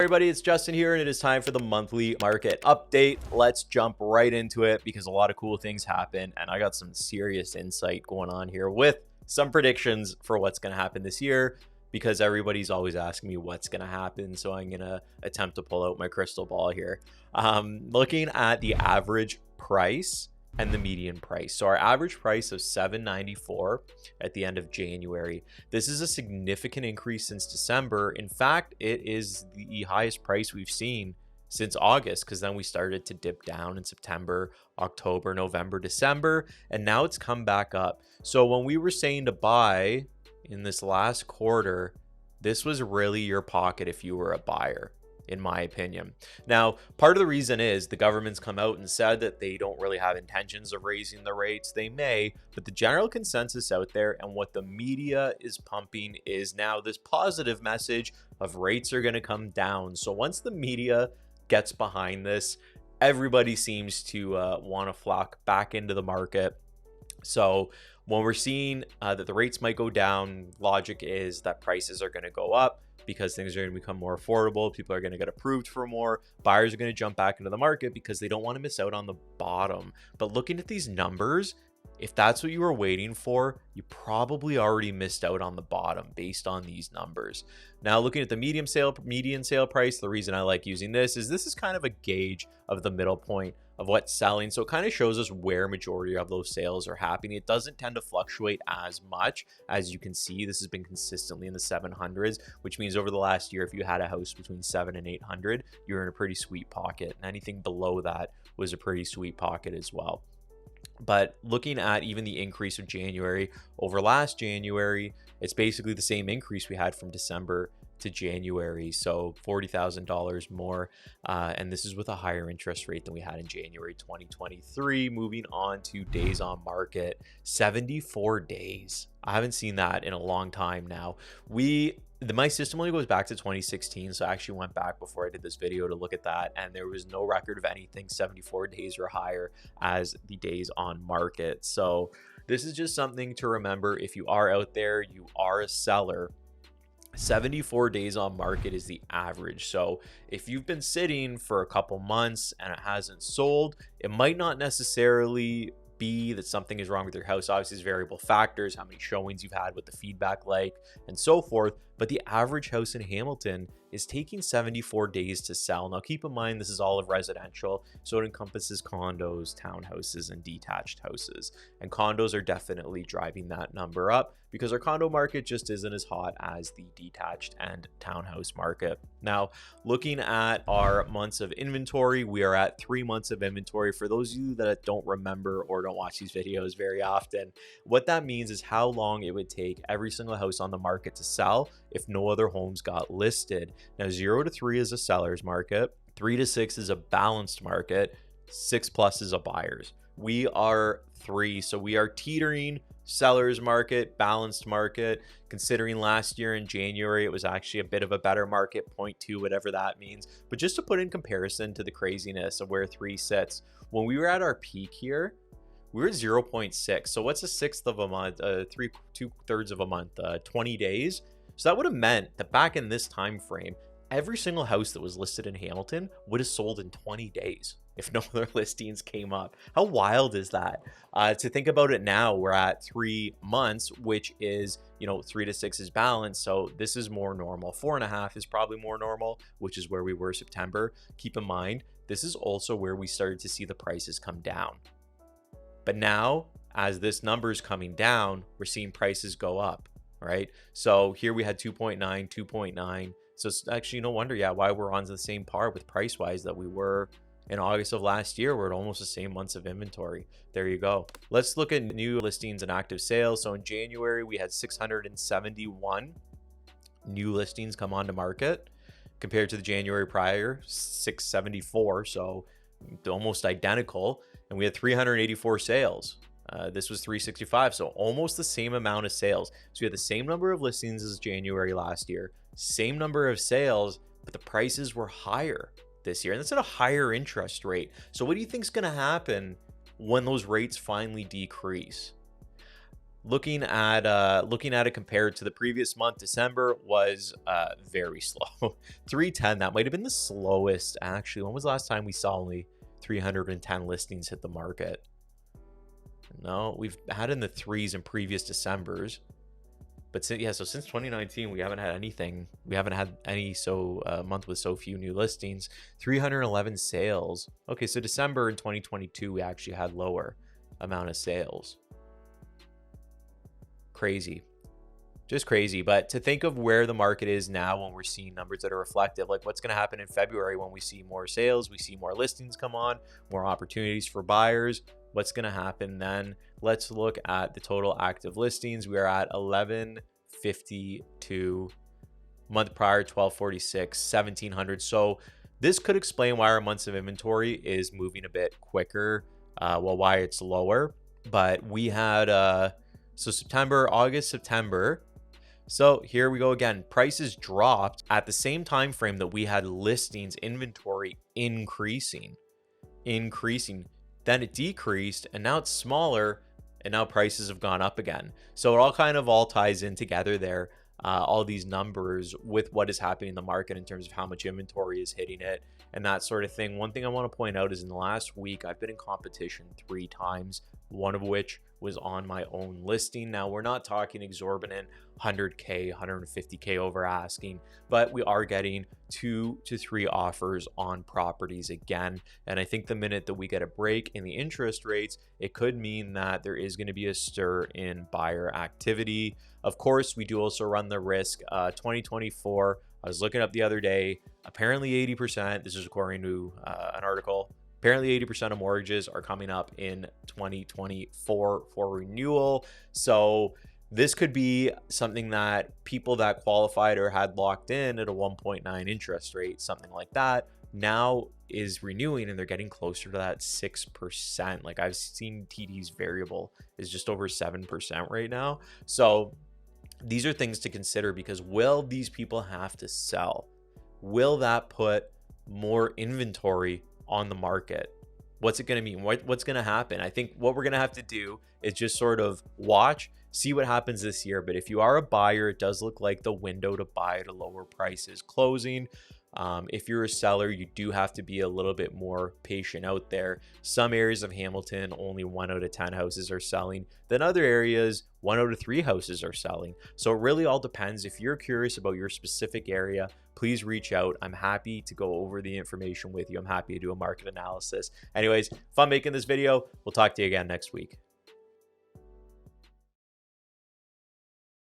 Everybody, it's Justin here, and it is time for the monthly market update. Let's jump right into it because a lot of cool things happen, and I got some serious insight going on here with some predictions for what's going to happen this year because everybody's always asking me what's going to happen. So I'm going to attempt to pull out my crystal ball here. Looking at the average price and the median price. So our average price of $7.94 at the end of January. This is a significant increase since December. In fact, it is the highest price we've seen since August, because then we started to dip down in September, October, November, December, and now it's come back up. So when we were saying to buy in this last quarter, this was really your pocket if you were a buyer, in my opinion. Now, part of the reason is the government's come out and said that they don't really have intentions of raising the rates. They may, but the general consensus out there and what the media is pumping is now this positive message of rates are going to come down. So once the media gets behind this, everybody seems to want to flock back into the market. So when we're seeing that the rates might go down, logic is that prices are going to go up, because things are going to become more affordable. People are going to get approved for more. Buyers are going to jump back into the market because they don't want to miss out on the bottom. But looking at these numbers, if that's what you were waiting for, you probably already missed out on the bottom based on these numbers. Now, looking at the median sale price, the reason I like using this is kind of a gauge of the middle point of what's selling. So it kind of shows us where majority of those sales are happening. It doesn't tend to fluctuate as much. As you can see, this has been consistently in the 700s, which means over the last year, if you had a house between 7 and 800, you're in a pretty sweet pocket. And anything below that was a pretty sweet pocket as well. But looking at even the increase of January over last January, it's basically the same increase we had from December to January, so $40,000 more, and this is with a higher interest rate than we had in January 2023. Moving on to days on market, 74 days. I haven't seen that in a long time now. My system only goes back to 2016, so I actually went back before I did this video to look at that, and there was no record of anything 74 days or higher as the days on market. So this is just something to remember. If you are out there, you are a seller, 74 days on market is the average. So if you've been sitting for a couple months and it hasn't sold, it might not necessarily be that something is wrong with your house. Obviously, there's variable factors, how many showings you've had, what the feedback like, and so forth. But the average house in Hamilton is taking 74 days to sell. Now, keep in mind, this is all of residential, so it encompasses condos, townhouses, and detached houses. And condos are definitely driving that number up because our condo market just isn't as hot as the detached and townhouse market. Now, looking at our months of inventory, we are at 3 months of inventory. For those of you that don't remember or don't watch these videos very often, what that means is how long it would take every single house on the market to sell if no other homes got listed. Now, 0 to 3 is a seller's market, 3 to 6 is a balanced market, 6+ is a buyer's. We are 3, so we are teetering seller's market, balanced market. Considering last year in January, it was actually a bit of a better market, 0.2, whatever that means. But just to put in comparison to the craziness of where 3 sits, when we were at our peak here, we were 0.6. So what's a sixth of a month? 2/3 of a month, 20 days. So that would have meant that back in this time frame, every single house that was listed in Hamilton would have sold in 20 days if no other listings came up. How wild is that? To think about it now, we're at 3 months, which is, 3 to 6 is balanced. So this is more normal. 4.5 is probably more normal, which is where we were September. Keep in mind, this is also where we started to see the prices come down. But now, as this number is coming down, we're seeing prices go up, right? So here we had 2.9, 2.9. So it's actually no wonder, why we're on the same par with price-wise that we were in August of last year. We're at almost the same months of inventory. There you go. Let's look at new listings and active sales. So in January, we had 671 new listings come onto market compared to the January prior, 674. So almost identical. And we had 384 sales. This was 365, so almost the same amount of sales. So we had the same number of listings as January last year, same number of sales, but the prices were higher this year, and that's at a higher interest rate. So what do you think is going to happen when those rates finally decrease? looking at it compared to the previous month, December was very slow. 310, that might have been the slowest actually. When was the last time we saw only 310 listings hit the market? No, we've had in the threes in previous Decembers. But since, yeah, so since 2019, we haven't had anything. We haven't had any month with so few new listings. 311 sales. Okay, so December in 2022, we actually had lower amount of sales. Crazy. Just crazy. But to think of where the market is now when we're seeing numbers that are reflective, like what's going to happen in February when we see more sales, we see more listings come on, more opportunities for buyers. What's going to happen then? Let's look at the total active listings. We are at 1152, month prior 1246, 1700. So this could explain why our months of inventory is moving a bit quicker, why it's lower. But we had so September, August, September. So here we go again. Prices dropped at the same time frame that we had listings inventory increasing. Then it decreased, and now it's smaller, and now prices have gone up again. So it all ties in together there. All these numbers with what is happening in the market in terms of how much inventory is hitting it and that sort of thing. One thing I want to point out is in the last week, I've been in competition 3 times, one of which was on my own listing. Now, we're not talking exorbitant 100K, 150K over asking, but we are getting 2 to 3 offers on properties again. And I think the minute that we get a break in the interest rates, it could mean that there is going to be a stir in buyer activity. Of course, we do also run the risk. 2024, I was looking up the other day, apparently 80%, this is according to an article, apparently 80% of mortgages are coming up in 2024 for renewal. So this could be something that people that qualified or had locked in at a 1.9 interest rate, something like that, now is renewing and they're getting closer to that 6%. Like I've seen TD's variable is just over 7% right now. So these are things to consider, because will these people have to sell? Will that put more inventory on the market? What's it going to mean? What's going to happen? I think what we're going to have to do is just sort of watch, see what happens this year. But if you are a buyer, it does look like the window to buy at a lower price is closing. If you're a seller, you do have to be a little bit more patient out there. Some areas of Hamilton, only 1 out of 10 houses are selling. Then other areas, 1 out of 3 houses are selling. So it really all depends. If you're curious about your specific area, please reach out. I'm happy to go over the information with you. I'm happy to do a market analysis. Anyways, fun making this video. We'll talk to you again next week.